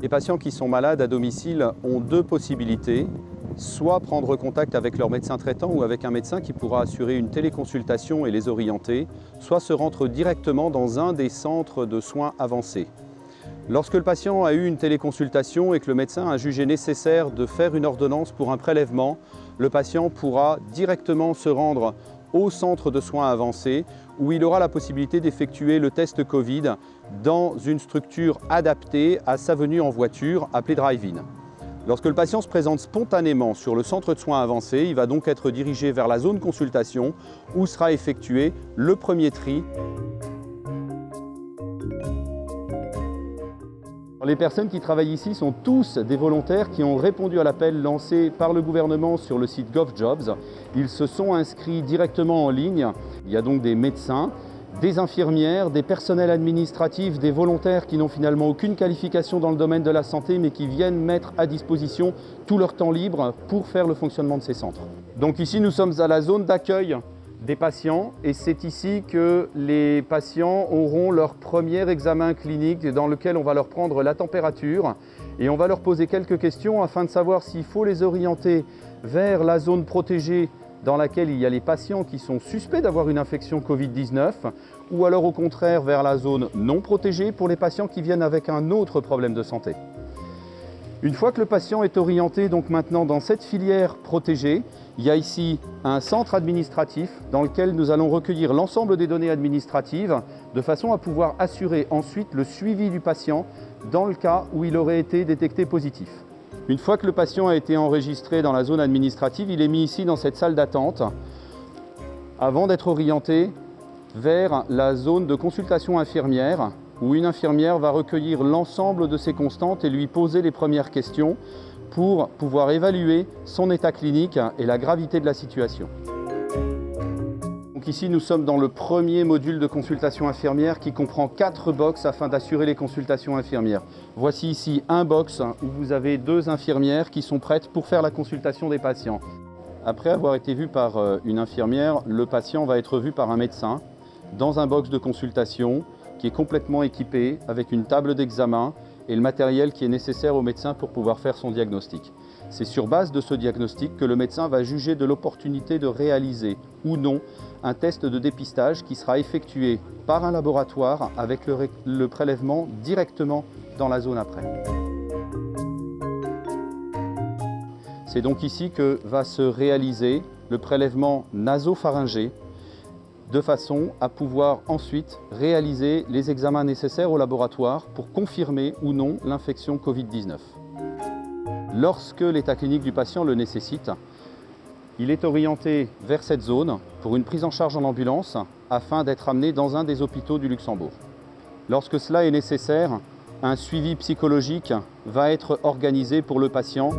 Les patients qui sont malades à domicile ont deux possibilités. Soit prendre contact avec leur médecin traitant ou avec un médecin qui pourra assurer une téléconsultation et les orienter, soit se rendre directement dans un des centres de soins avancés. Lorsque le patient a eu une téléconsultation et que le médecin a jugé nécessaire de faire une ordonnance pour un prélèvement, le patient pourra directement se rendre au centre de soins avancés où il aura la possibilité d'effectuer le test Covid dans une structure adaptée à sa venue en voiture appelée drive-in. Lorsque le patient se présente spontanément sur le centre de soins avancés, il va donc être dirigé vers la zone consultation où sera effectué le premier tri. Les personnes qui travaillent ici sont tous des volontaires qui ont répondu à l'appel lancé par le gouvernement sur le site GovJobs. Ils se sont inscrits directement en ligne. Il y a donc des médecins, des infirmières, des personnels administratifs, des volontaires qui n'ont finalement aucune qualification dans le domaine de la santé mais qui viennent mettre à disposition tout leur temps libre pour faire le fonctionnement de ces centres. Donc ici nous sommes à la zone d'accueil des patients et c'est ici que les patients auront leur premier examen clinique dans lequel on va leur prendre la température et on va leur poser quelques questions afin de savoir s'il faut les orienter vers la zone protégée dans laquelle il y a les patients qui sont suspects d'avoir une infection Covid-19 ou alors au contraire vers la zone non protégée pour les patients qui viennent avec un autre problème de santé. Une fois que le patient est orienté donc maintenant dans cette filière protégée, il y a ici un centre administratif dans lequel nous allons recueillir l'ensemble des données administratives de façon à pouvoir assurer ensuite le suivi du patient dans le cas où il aurait été détecté positif. Une fois que le patient a été enregistré dans la zone administrative, il est mis ici dans cette salle d'attente avant d'être orienté vers la zone de consultation infirmière où une infirmière va recueillir l'ensemble de ses constantes et lui poser les premières questions pour pouvoir évaluer son état clinique et la gravité de la situation. Donc ici, nous sommes dans le premier module de consultation infirmière qui comprend 4 box afin d'assurer les consultations infirmières. Voici ici un box où vous avez 2 infirmières qui sont prêtes pour faire la consultation des patients. Après avoir été vu par une infirmière, le patient va être vu par un médecin dans un box de consultation qui est complètement équipé avec une table d'examen et le matériel qui est nécessaire au médecin pour pouvoir faire son diagnostic. C'est sur base de ce diagnostic que le médecin va juger de l'opportunité de réaliser ou non un test de dépistage qui sera effectué par un laboratoire avec le prélèvement directement dans la zone après. C'est donc ici que va se réaliser le prélèvement nasopharyngé de façon à pouvoir ensuite réaliser les examens nécessaires au laboratoire pour confirmer ou non l'infection Covid-19. Lorsque l'état clinique du patient le nécessite, il est orienté vers cette zone pour une prise en charge en ambulance afin d'être amené dans un des hôpitaux du Luxembourg. Lorsque cela est nécessaire, un suivi psychologique va être organisé pour le patient.